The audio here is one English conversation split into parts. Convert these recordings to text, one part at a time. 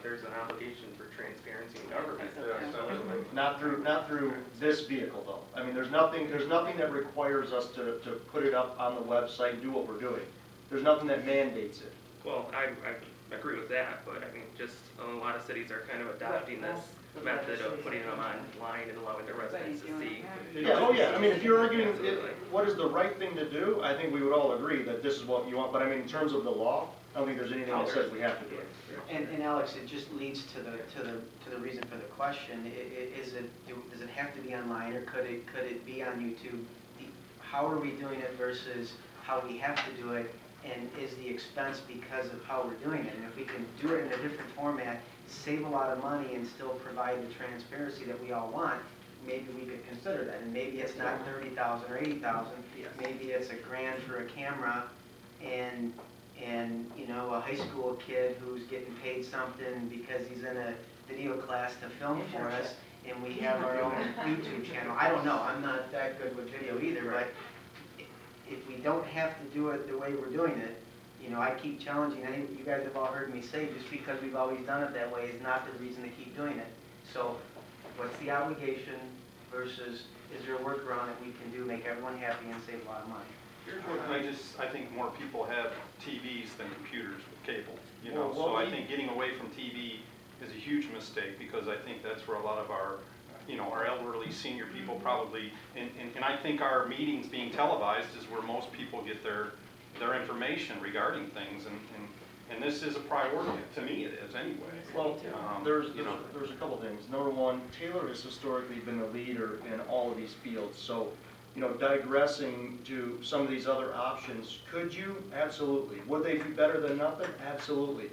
there's an obligation for transparency in government. Not through this vehicle though. I mean, there's nothing that requires us to put it up on the website and do what we're doing. There's nothing that mandates it. Well, I agree with that, but I mean, just a lot of cities are kind of adopting this method of putting them online and allowing their residents to see. Yeah, oh yeah, I mean, if you're arguing what is the right thing to do, I think we would all agree that this is what you want, but I mean, in terms of the law, I don't think there's anything that says we have to do it. And Alex, it just leads to the reason for the question. Does it have to be online, or could it be on YouTube? How are we doing it versus how we have to do it, and is the expense because of how we're doing it? And if we can do it in a different format, save a lot of money, and still provide the transparency that we all want, maybe we could consider that. And maybe it's not 30,000 or 80,000. Maybe it's $1,000 for a camera, and you know, a high school kid who's getting paid something because he's in a video class to film for us, and we have our own YouTube channel. I don't know. I'm not that good with video either, but if we don't have to do it the way we're doing it, you know, I keep challenging. I think you guys have all heard me say, just because we've always done it that way is not the reason to keep doing it. So what's the obligation versus is there a workaround that we can do, make everyone happy and save a lot of money? Here's what I think more people have TVs than computers with cable, you know, so I think getting away from TV is a huge mistake, because I think that's where a lot of our, you know, our elderly senior people probably, and I think our meetings being televised is where most people get their information regarding things, and this is a priority. To me it is anyway. Well, there's a couple things. Number one, Taylor has historically been the leader in all of these fields, so you know, digressing to some of these other options, could you? Absolutely. Would they be better than nothing? Absolutely.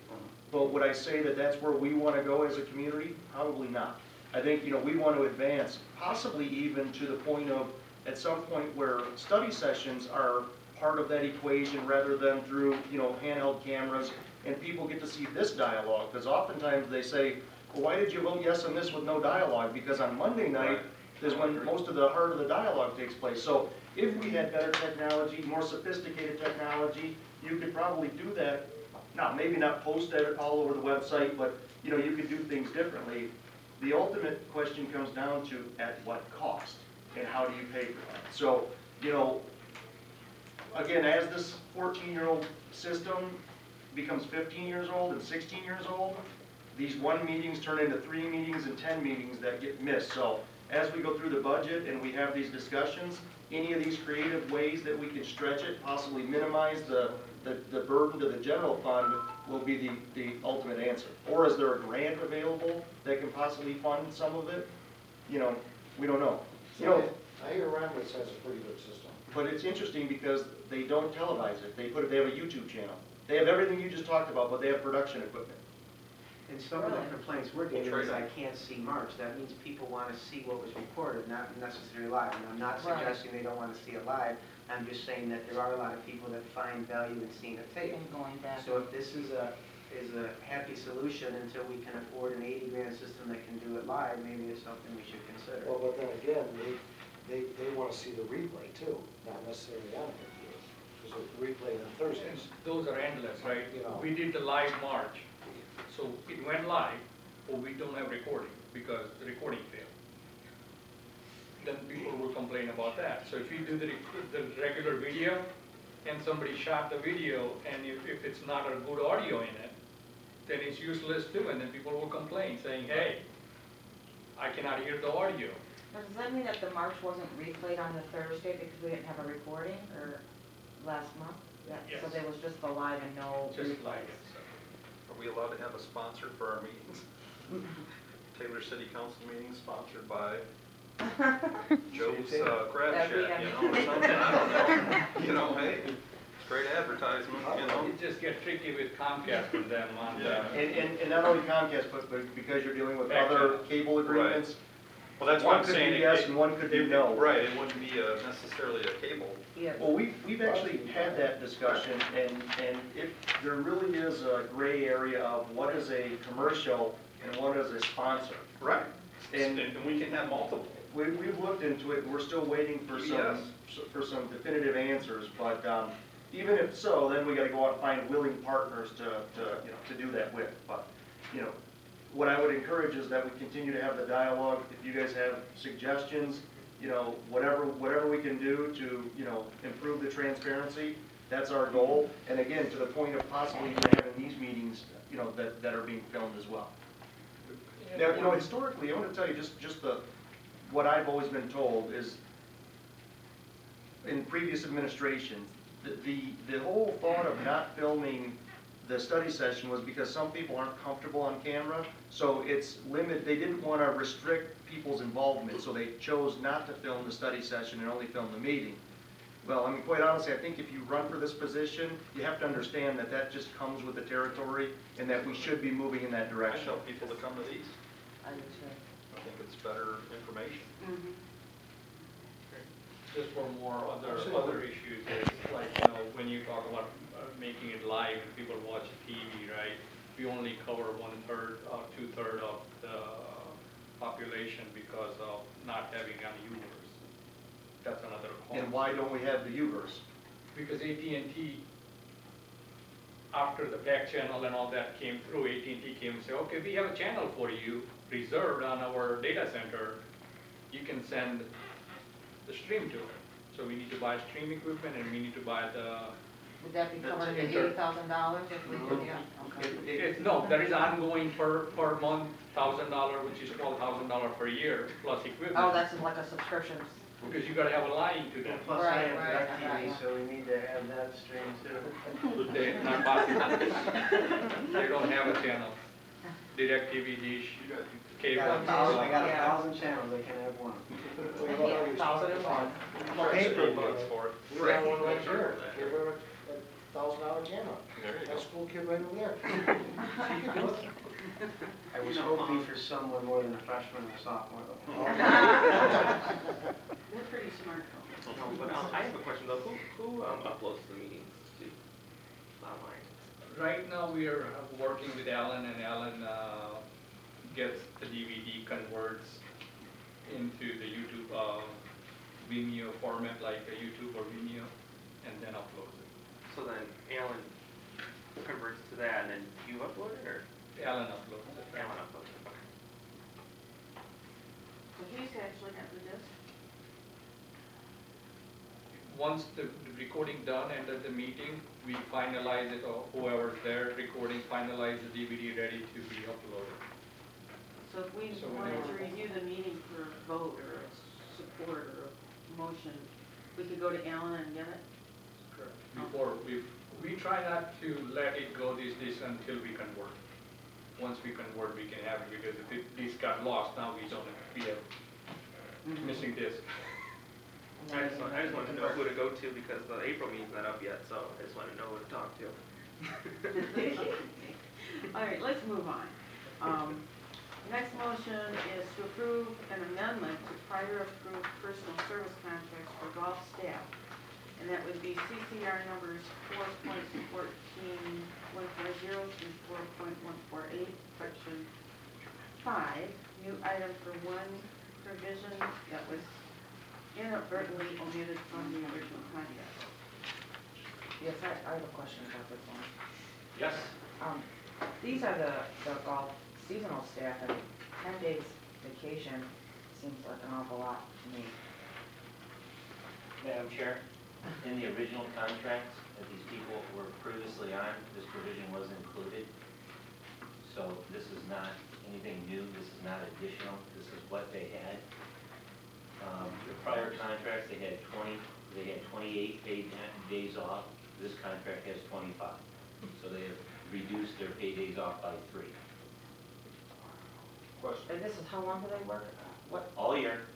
But would I say that that's where we want to go as a community? Probably not. I think, you know, we want to advance, possibly even to the point of, at some point where study sessions are part of that equation rather than through, you know, handheld cameras, and people get to see this dialogue. Because oftentimes they say, well, why did you vote yes on this with no dialogue? Because on Monday night, is when most of the heart of the dialogue takes place. So if we had better technology, more sophisticated technology, you could probably do that. Now, maybe not post it all over the website, but you know, you could do things differently. The ultimate question comes down to at what cost and how do you pay for that? So, you know, again, as this 14-year-old system becomes 15 years old and 16 years old, these 1 meetings turn into 3 meetings and 10 meetings that get missed. So as we go through the budget and we have these discussions, any of these creative ways that we can stretch it, possibly minimize the burden to the general fund, will be the ultimate answer. Or is there a grant available that can possibly fund some of it? You know, we don't know. You know, I hear Ramowitz has a pretty good system. But it's interesting because they don't televise it. They have a YouTube channel. They have everything you just talked about, but they have production equipment. And some of the complaints we're getting is I can't see March. That means people want to see what was recorded, not necessarily live. And I'm not suggesting they don't want to see it live. I'm just saying that there are a lot of people that find value in seeing a tape. And going back. So if this is a happy solution until we can afford an 80-grand system that can do it live, maybe it's something we should consider. Well, but then again, they want to see the replay too, not necessarily on the computer. Because the replay on Thursdays. Those are endless, right? You know. We did the live March. So it went live, but we don't have recording because the recording failed. Then people will complain about that. So if you do the regular video and somebody shot the video, and if it's not a good audio in it, then it's useless too, and then people will complain saying, hey, I cannot hear the audio. Now, does that mean that the March wasn't replayed on the Thursday because we didn't have a recording, or last month? Yeah. Yes. So there was just the live and no Just replays. like it. So. Are we allowed to have a sponsor for our meetings? Taylor City Council meetings sponsored by Joe's Crab Shack, you know, or something. I don't know. You know, hey, it's great advertisement, you know. It just gets tricky with Comcast with them on And not only Comcast, but because you're dealing with other cable agreements. Right. Well, that's what I'm saying. One could be yes and one could be no. Right, it wouldn't be necessarily a cable. Yeah. Well, we've actually had that discussion, and there really is a gray area of what is a commercial and what is a sponsor. Right. And we can have multiple. We've looked into it. We're still waiting for some definitive answers. But even if so, then we got to go out and find willing partners to do that with. But you know, what I would encourage is that we continue to have the dialogue. If you guys have suggestions, you know, whatever we can do to, you know, improve the transparency, that's our goal. And again, to the point of possibly even having these meetings, you know, that are being filmed as well. Now, you know, historically, I want to tell you what I've always been told is, in previous administrations, the whole thought of not filming the study session was because some people aren't comfortable on camera, so it's limited. They didn't want to restrict people's involvement, so they chose not to film the study session and only film the meeting. Well, I mean, quite honestly, I think if you run for this position, you have to understand that that just comes with the territory and that we should be moving in that I direction. tell people to come to these. I do too. I think it's better information. Just for more other Absolutely. issues, is like, you know, when you talk about making it live and people watch TV, right? We only cover 1/3 or 2/3 of the population because of not having any viewers. That's another cost. And why don't we have the U-verse? Because AT&T, after the back channel and all that came through, AT&T came and said, okay, we have a channel for you reserved on our data center. You can send the stream to it. So we need to buy stream equipment and we need to buy the, Would that be covered in the $80,000 if we did that? Okay. no, there is ongoing per month $1,000, which is $12,000 per year plus equipment. Oh, that's like a subscription. Because you gotta have a line to that. Plus I Right, have right, I got DirecTV, you. so we need to have that stream too. They, not possible. They don't have a channel. DirecTV, Dish, I cable. got 1,000 channels, I can have one. Yeah, 1,001. $8 for it. We got one right here, give her a $1,000 camera. There you That go. school kid right over there. She could do it. I was hoping for someone more than a freshman or sophomore though. We're pretty smart. But I have a question though. Who uploads the meetings to online? Right now, we are working with Alan, and Alan gets the DVD, converts into the YouTube Vimeo format, like a YouTube or Vimeo, and then uploads it. So then Alan converts to that and then you upload it, or Alan uploads it. Alan uploads it? Okay. So he's actually got the disc. Once the recording done and at the meeting, we finalize it, or whoever's there recording, finalize the DVD ready to be uploaded. So if we So wanted to whenever- review the meeting for a vote or a support or a motion, we could go to Alan and get it? Before, we try not to let it go these days until we convert. Once we convert, we can have it, because if these got lost, now we have missing disc. I just wanted to know who to go to because the April meeting's not up yet, so I just wanted to know who to talk to. All right, let's move on. Next motion is to approve an amendment to prior approved personal service contracts for golf staff. And that would be CCR numbers 4.14.140 through 4.148, section 5, new item for one provision that was inadvertently omitted from the original contract. Yes, I have a question about this one. Yes. These are the golf seasonal staff, and 10 days vacation seems like an awful lot to me. Madam Chair, in the original contracts that these people were previously on, this provision was included. So this is not anything new, this is not additional, this is what they had. The prior contracts, they had 28 paid days off. This contract has 25. So they have reduced their paid days off by 3. Question? And this is, how long do they work? What? All year,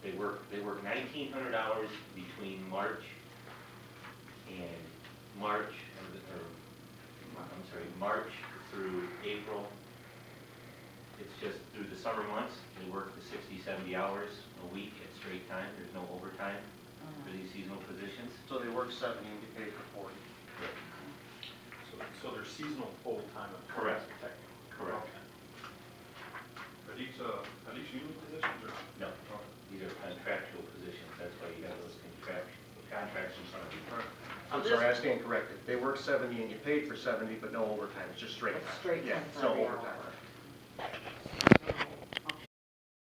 they work 1,900 hours between March March through April. It's just through the summer months, they work the 60, 70 hours a week at straight time. There's no overtime for these seasonal positions. So they work 70 and get paid for 40. So they're seasonal full-time Correct. employees technically? Correct. Okay. Are these union positions or? No, these are contractual positions. That's why you have those contracts in front of you. I'm sorry, I stand corrected. They work 70 and get paid for 70, but no overtime. It's just straight time. It's straight Yeah, time for no every overtime. hour.